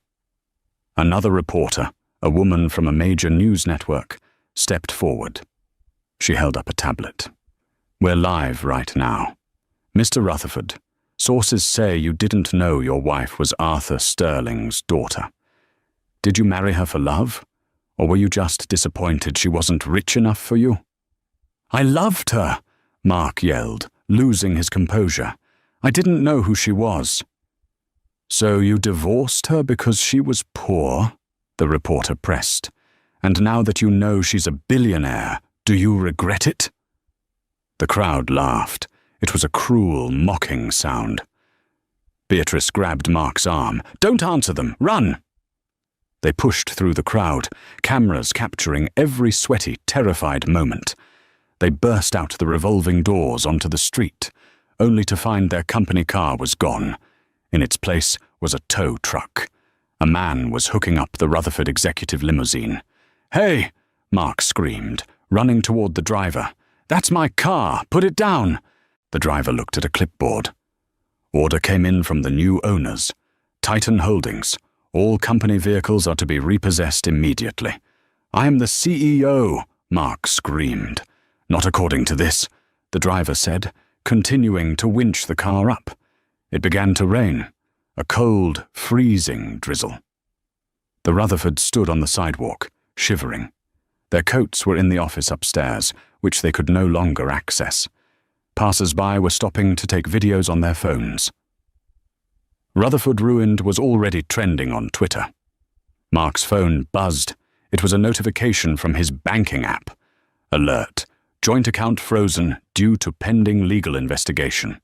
Another reporter, a woman from a major news network, stepped forward. She held up a tablet. "We're live right now. Mr. Rutherford, sources say you didn't know your wife was Arthur Sterling's daughter. Did you marry her for love? Or were you just disappointed she wasn't rich enough for you?" "I loved her," Mark yelled, losing his composure. "I didn't know who she was." "So you divorced her because she was poor?" the reporter pressed. "And now that you know she's a billionaire, do you regret it?" The crowd laughed. It was a cruel, mocking sound. Beatrice grabbed Mark's arm. "Don't answer them! Run!" They pushed through the crowd, cameras capturing every sweaty, terrified moment. They burst out the revolving doors onto the street, only to find their company car was gone. In its place was a tow truck. A man was hooking up the Rutherford executive limousine. "Hey!" Mark screamed, running toward the driver. "That's my car! Put it down!" The driver looked at a clipboard. Order came in from the new owners. Titan Holdings. All company vehicles are to be repossessed immediately. "I am the CEO!" Mark screamed. "Not according to this," the driver said, continuing to winch the car up. It began to rain, a cold, freezing drizzle. The Rutherfords stood on the sidewalk, shivering. Their coats were in the office upstairs, which they could no longer access. Passers-by were stopping to take videos on their phones. Rutherford Ruined was already trending on Twitter. Mark's phone buzzed. It was a notification from his banking app. Alert. Joint account frozen due to pending legal investigation.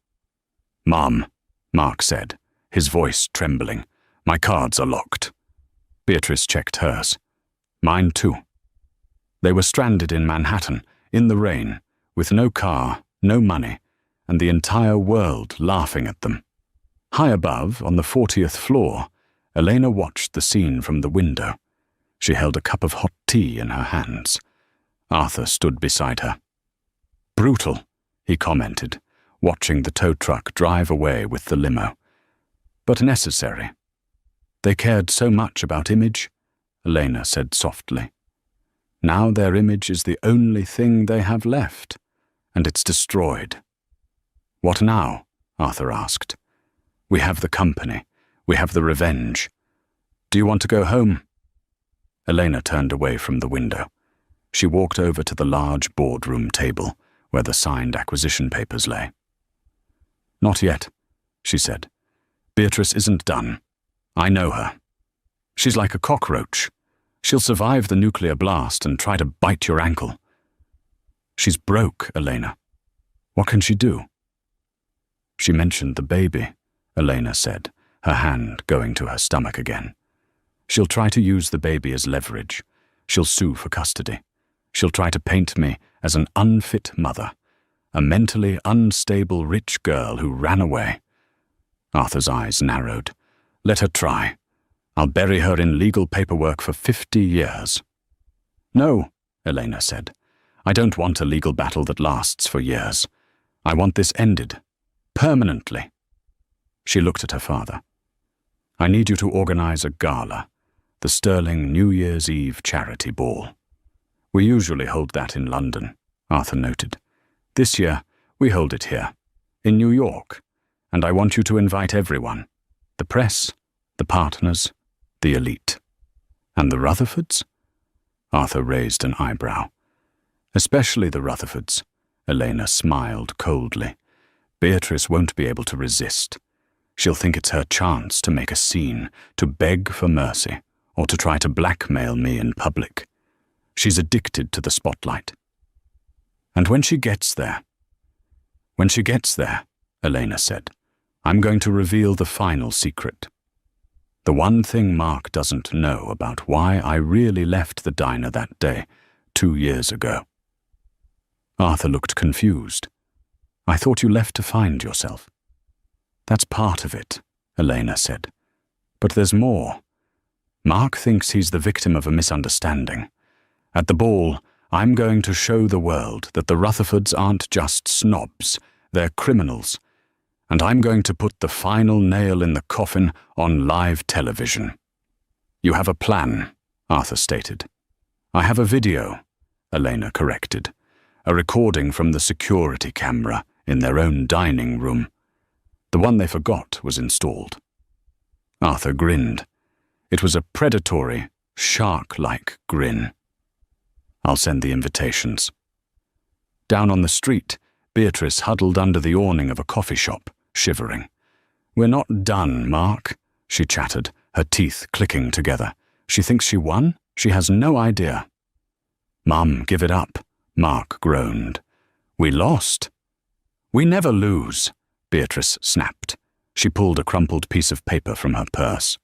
"Mom," Mark said, his voice trembling. "My cards are locked." Beatrice checked hers. "Mine too." They were stranded in Manhattan, in the rain, with no car, no money, and the entire world laughing at them. High above, on the 40th floor, Elena watched the scene from the window. She held a cup of hot tea in her hands. Arthur stood beside her. "Brutal," he commented, watching the tow truck drive away with the limo. "But necessary. They cared so much about image, Elena said softly. Now their image is the only thing they have left, and it's destroyed. What now? Arthur asked. We have the company. We have the revenge. Do you want to go home? Elena turned away from the window. She walked over to the large boardroom table where the signed acquisition papers lay. Not yet, she said. Beatrice isn't done. I know her. She's like a cockroach. She'll survive the nuclear blast and try to bite your ankle. She's broke, Elena. What can she do? She mentioned the baby, Elena said, her hand going to her stomach again. She'll try to use the baby as leverage. She'll sue for custody. She'll try to paint me as an unfit mother, a mentally unstable rich girl who ran away. Arthur's eyes narrowed. Let her try. I'll bury her in legal paperwork for 50 years. No, Elena said. I don't want a legal battle that lasts for years. I want this ended. Permanently. She looked at her father. I need you to organize a gala, the Sterling New Year's Eve charity ball. We usually hold that in London, Arthur noted. This year, we hold it here, in New York, and I want you to invite everyone, the press, the partners, the elite. And the Rutherfords? Arthur raised an eyebrow. Especially the Rutherfords, Elena smiled coldly. Beatrice won't be able to resist. She'll think it's her chance to make a scene, to beg for mercy, or to try to blackmail me in public. She's addicted to the spotlight. And when she gets there, Elena said, I'm going to reveal the final secret. The one thing Mark doesn't know about why I really left the diner that day, 2 years ago. Arthur looked confused. I thought you left to find yourself. That's part of it, Elena said. But there's more. Mark thinks he's the victim of a misunderstanding. At the ball, I'm going to show the world that the Rutherfords aren't just snobs, they're criminals. And I'm going to put the final nail in the coffin on live television. You have a plan, Arthur stated. I have a video, Elena corrected. A recording from the security camera in their own dining room. The one they forgot was installed. Arthur grinned. It was a predatory, shark-like grin. I'll send the invitations. Down on the street, Beatrice huddled under the awning of a coffee shop, shivering. We're not done, Mark, she chattered, her teeth clicking together. She thinks she won? She has no idea. Mum, give it up, Mark groaned. We lost. We never lose, Beatrice snapped. She pulled a crumpled piece of paper from her purse.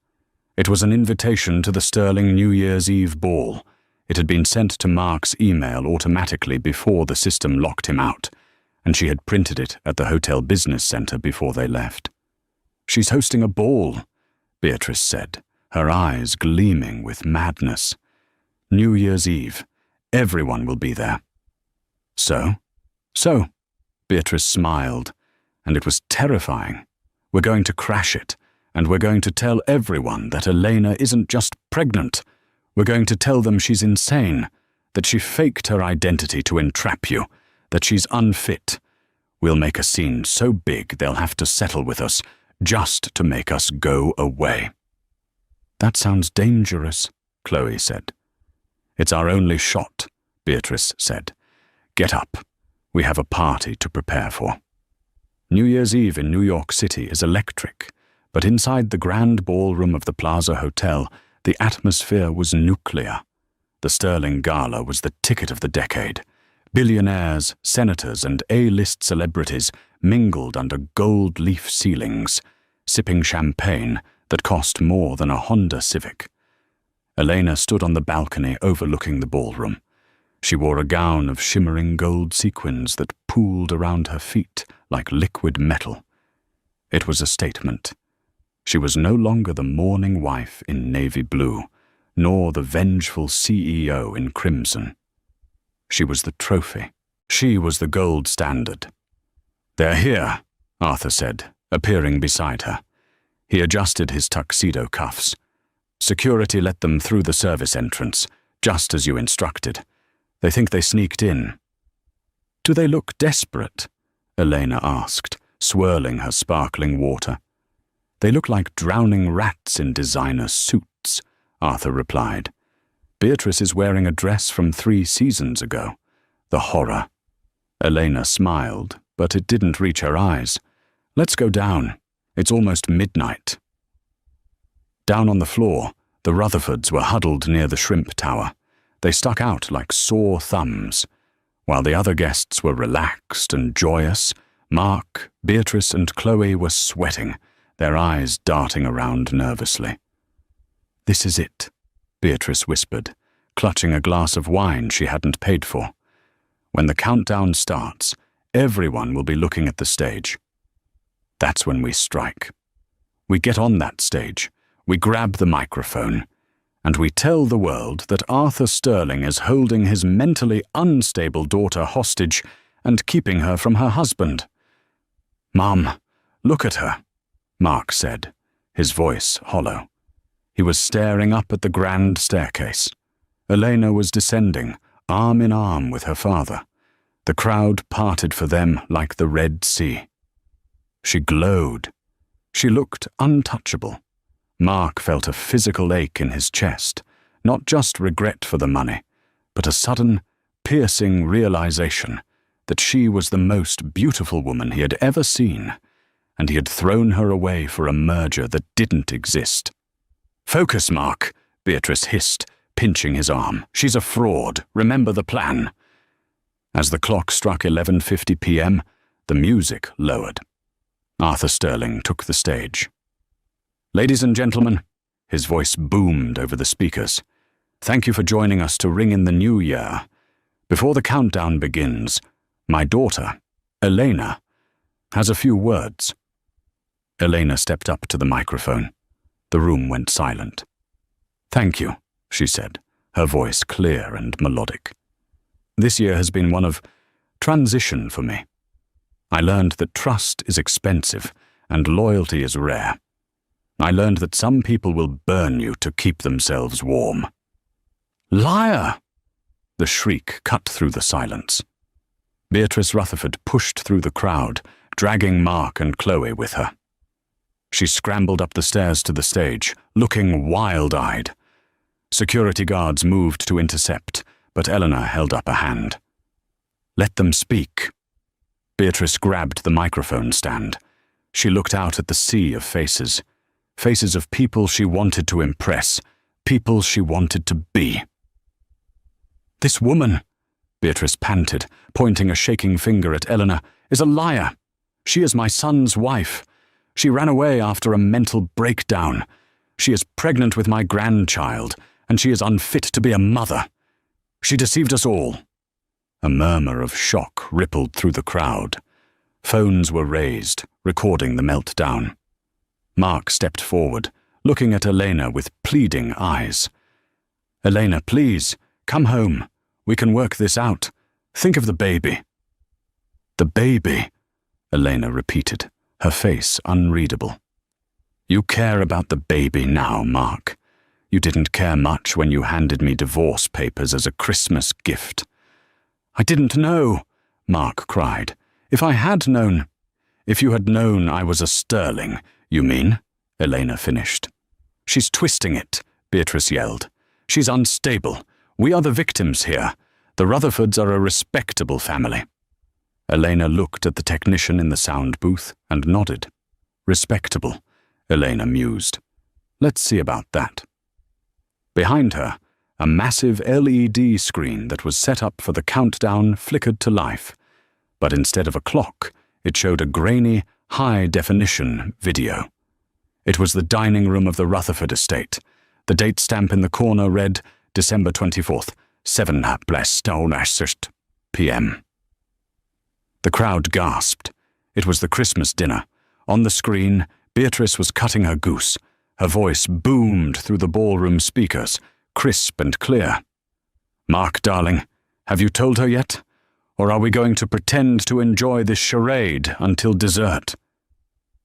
It was an invitation to the Sterling New Year's Eve ball. It had been sent to Mark's email automatically before the system locked him out, and she had printed it at the hotel business center before they left. She's hosting a ball, Beatrice said, her eyes gleaming with madness. New Year's Eve. Everyone will be there. So, Beatrice smiled, and it was terrifying. We're going to crash it, and we're going to tell everyone that Elena isn't just pregnant. We're going to tell them she's insane, that she faked her identity to entrap you, that she's unfit. We'll make a scene so big they'll have to settle with us just to make us go away. That sounds dangerous, Chloe said. It's our only shot, Beatrice said. Get up. We have a party to prepare for. New Year's Eve in New York City is electric, but inside the grand ballroom of the Plaza Hotel, the atmosphere was nuclear. The Sterling Gala was the ticket of the decade. Billionaires, senators, and A-list celebrities mingled under gold leaf ceilings, sipping champagne that cost more than a Honda Civic. Elena stood on the balcony overlooking the ballroom. She wore a gown of shimmering gold sequins that pooled around her feet like liquid metal. It was a statement. She was no longer the mourning wife in navy blue, nor the vengeful CEO in crimson. She was the trophy. She was the gold standard. They're here, Arthur said, appearing beside her. He adjusted his tuxedo cuffs. Security let them through the service entrance, just as you instructed. They think they sneaked in." "Do they look desperate?" Elena asked, swirling her sparkling water. "They look like drowning rats in designer suits," Arthur replied. "Beatrice is wearing a dress from 3 seasons ago. The horror." Elena smiled, but it didn't reach her eyes. "Let's go down. It's almost midnight." Down on the floor, the Rutherfords were huddled near the shrimp tower. They stuck out like sore thumbs. While the other guests were relaxed and joyous, Mark, Beatrice, and Chloe were sweating, their eyes darting around nervously. "This is it," Beatrice whispered, clutching a glass of wine she hadn't paid for. "When the countdown starts, everyone will be looking at the stage. That's when we strike. We get on that stage, we grab the microphone, and we tell the world that Arthur Sterling is holding his mentally unstable daughter hostage and keeping her from her husband." "Mum, look at her," Mark said, his voice hollow. He was staring up at the grand staircase. Elena was descending, arm in arm with her father. The crowd parted for them like the Red Sea. She glowed. She looked untouchable. Mark felt a physical ache in his chest, not just regret for the money, but a sudden, piercing realization that she was the most beautiful woman he had ever seen, and he had thrown her away for a merger that didn't exist. "Focus, Mark," Beatrice hissed, pinching his arm. "She's a fraud. Remember the plan." As the clock struck 11:50 p.m., the music lowered. Arthur Sterling took the stage. "Ladies and gentlemen," his voice boomed over the speakers, "thank you for joining us to ring in the new year. Before the countdown begins, my daughter, Elena, has a few words." Elena stepped up to the microphone. The room went silent. "Thank you," she said, her voice clear and melodic. "This year has been one of transition for me. I learned that trust is expensive and loyalty is rare. I learned that some people will burn you to keep themselves warm." "Liar!" The shriek cut through the silence. Beatrice Rutherford pushed through the crowd, dragging Mark and Chloe with her. She scrambled up the stairs to the stage, looking wild-eyed. Security guards moved to intercept, but Eleanor held up a hand. "Let them speak." Beatrice grabbed the microphone stand. She looked out at the sea of faces. Faces of people she wanted to impress, people she wanted to be. "This woman," Beatrice panted, pointing a shaking finger at Eleanor, "is a liar. She is my son's wife. She ran away after a mental breakdown. She is pregnant with my grandchild, and she is unfit to be a mother. She deceived us all." A murmur of shock rippled through the crowd. Phones were raised, recording the meltdown. Mark stepped forward, looking at Elena with pleading eyes. "Elena, please, come home. We can work this out. Think of the baby." "The baby," Elena repeated, her face unreadable. "You care about the baby now, Mark. You didn't care much when you handed me divorce papers as a Christmas gift." "I didn't know," Mark cried. "If I had known—" "If you had known I was a Sterling, you mean?" Elena finished. "She's twisting it," Beatrice yelled. "She's unstable. We are the victims here. The Rutherfords are a respectable family." Elena looked at the technician in the sound booth and nodded. "Respectable," Elena mused. "Let's see about that." Behind her, a massive LED screen that was set up for the countdown flickered to life, but instead of a clock, it showed a grainy, high-definition video. It was the dining room of the Rutherford estate. The date stamp in the corner read December 24th, 7:00 p.m. The crowd gasped. It was the Christmas dinner. On the screen, Beatrice was cutting her goose. Her voice boomed through the ballroom speakers, crisp and clear. "Mark, darling, have you told her yet? Or are we going to pretend to enjoy this charade until dessert?"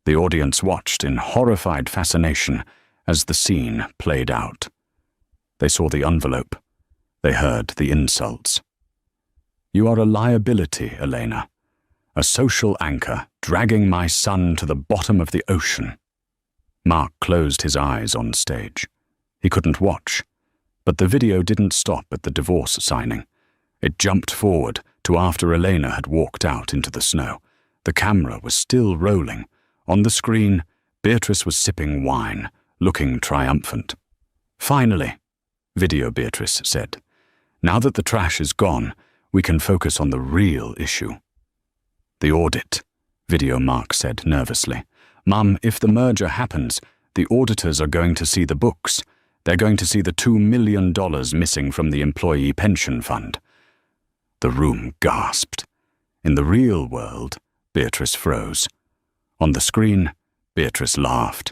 The audience watched in horrified fascination as the scene played out. They saw the envelope. They heard the insults. "You are a liability, Elena. A social anchor dragging my son to the bottom of the ocean." Mark closed his eyes on stage. He couldn't watch, but the video didn't stop at the divorce signing. It jumped forward to after Elena had walked out into the snow. The camera was still rolling. On the screen, Beatrice was sipping wine, looking triumphant. "Finally," Video Beatrice said. "Now that the trash is gone, we can focus on the real issue." "The audit," Video Mark said nervously. "Mum, if the merger happens, the auditors are going to see the books. They're going to see the $2 million missing from the employee pension fund." The room gasped. In the real world, Beatrice froze. On the screen, Beatrice laughed.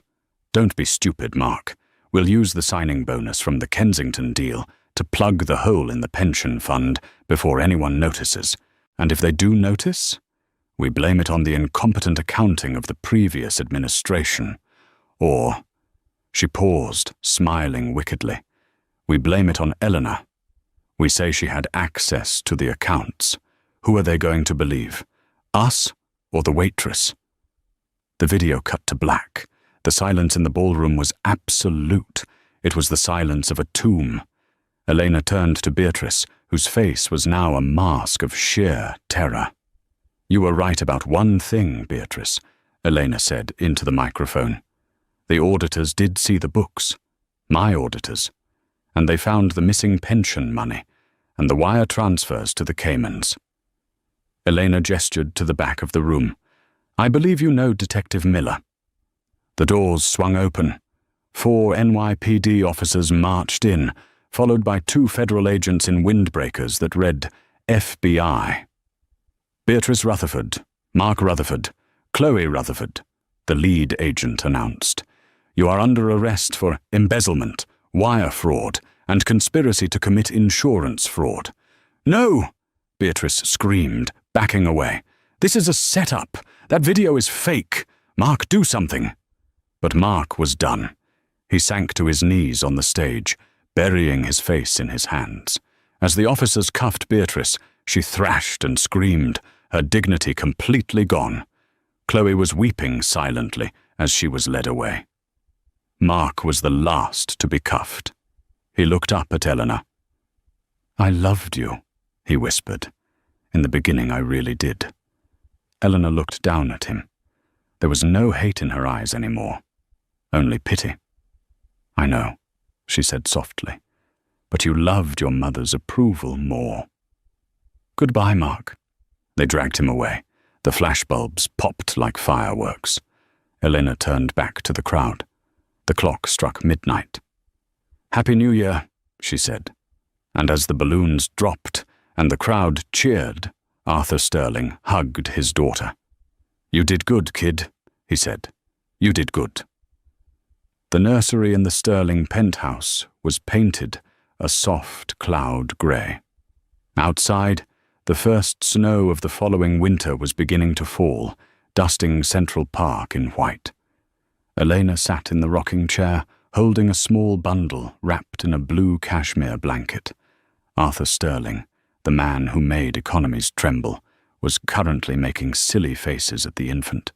"Don't be stupid, Mark. We'll use the signing bonus from the Kensington deal to plug the hole in the pension fund before anyone notices. And if they do notice, we blame it on the incompetent accounting of the previous administration. Or," she paused, smiling wickedly, "we blame it on Eleanor. We say she had access to the accounts. Who are they going to believe? Us or the waitress?" The video cut to black. The silence in the ballroom was absolute. It was the silence of a tomb. Elena turned to Beatrice, whose face was now a mask of sheer terror. "You were right about one thing, Beatrice," Elena said into the microphone. "The auditors did see the books, my auditors, and they found the missing pension money and the wire transfers to the Caymans." Elena gestured to the back of the room. "I believe you know Detective Miller." The doors swung open. 4 NYPD officers marched in, followed by 2 federal agents in windbreakers that read FBI. "Beatrice Rutherford, Mark Rutherford, Chloe Rutherford," the lead agent announced. "You are under arrest for embezzlement, wire fraud, and conspiracy to commit insurance fraud." "No!" Beatrice screamed, backing away. "This is a setup. That video is fake. Mark, do something." But Mark was done. He sank to his knees on the stage, burying his face in his hands. As the officers cuffed Beatrice, she thrashed and screamed, her dignity completely gone. Chloe was weeping silently as she was led away. Mark was the last to be cuffed. He looked up at Eleanor. "I loved you," he whispered. "In the beginning I really did." Eleanor looked down at him. There was no hate in her eyes anymore, only pity. "I know," she said softly, "but you loved your mother's approval more." "Goodbye, Mark." They dragged him away. The flashbulbs popped like fireworks. Elena turned back to the crowd. The clock struck midnight. "Happy New Year," she said. And as the balloons dropped and the crowd cheered, Arthur Sterling hugged his daughter. "You did good, kid," he said. "You did good." The nursery in the Sterling penthouse was painted a soft cloud grey. Outside, the first snow of the following winter was beginning to fall, dusting Central Park in white. Elena sat in the rocking chair, holding a small bundle wrapped in a blue cashmere blanket. Arthur Sterling, the man who made economies tremble, was currently making silly faces at the infant.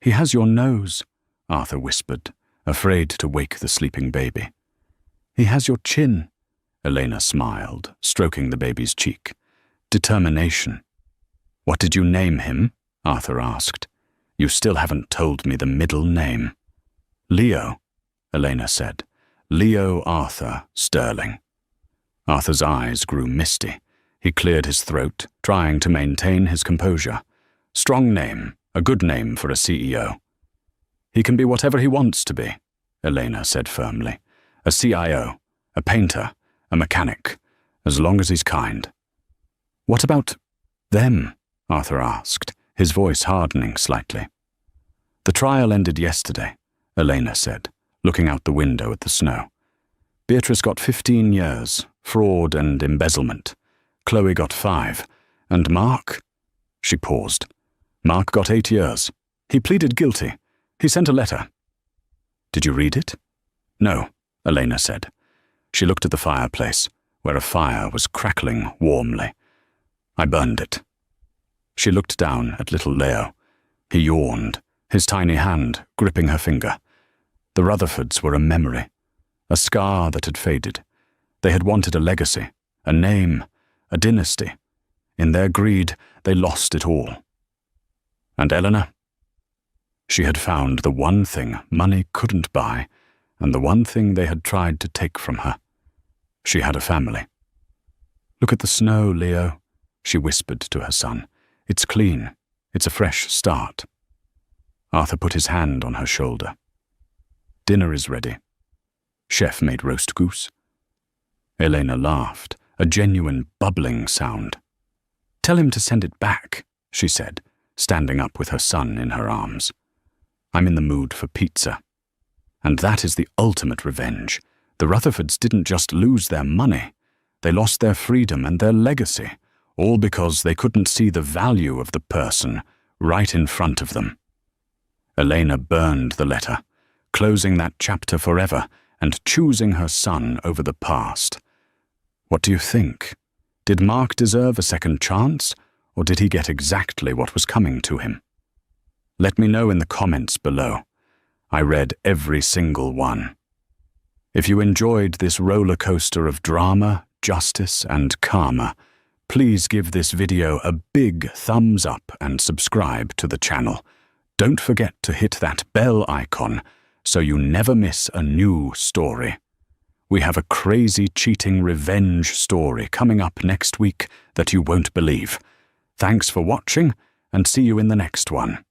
"He has your nose," Arthur whispered, afraid to wake the sleeping baby. "He has your chin," Elena smiled, stroking the baby's cheek. "Determination." "What did you name him?" Arthur asked. "You still haven't told me the middle name." "Leo," Elena said. "Leo Arthur Sterling." Arthur's eyes grew misty. He cleared his throat, trying to maintain his composure. "Strong name, a good name for a CEO." "He can be whatever he wants to be," Elena said firmly. "A CIO, a painter, a mechanic, as long as he's kind." "What about them?" Arthur asked, his voice hardening slightly. "The trial ended yesterday," Elena said, looking out the window at the snow. "Beatrice got 15 years, fraud and embezzlement. Chloe got 5. And Mark?" She paused. "Mark got 8 years. He pleaded guilty. He sent a letter." "Did you read it?" No, Elena said. She looked at the fireplace, where a fire was crackling warmly. I burned it. She looked down at little Leo. He yawned, his tiny hand gripping her finger. The Rutherfords were a memory, a scar that had faded. They had wanted a legacy, a name, a dynasty. In their greed, they lost it all. And Eleanor? She had found the one thing money couldn't buy, and the one thing they had tried to take from her. She had a family. Look at the snow, Leo, she whispered to her son. It's clean. It's a fresh start. Arthur put his hand on her shoulder. Dinner is ready. Chef made roast goose. Elena laughed, a genuine bubbling sound. Tell him to send it back, she said, standing up with her son in her arms. I'm in the mood for pizza. And that is the ultimate revenge. The Rutherfords didn't just lose their money. They lost their freedom and their legacy, all because they couldn't see the value of the person right in front of them. Elena burned the letter, closing that chapter forever and choosing her son over the past. What do you think? Did Mark deserve a second chance, or did he get exactly what was coming to him? Let me know in the comments below. I read every single one. If you enjoyed this roller coaster of drama, justice, and karma, please give this video a big thumbs up and subscribe to the channel. Don't forget to hit that bell icon so you never miss a new story. We have a crazy cheating revenge story coming up next week that you won't believe. Thanks for watching, and see you in the next one.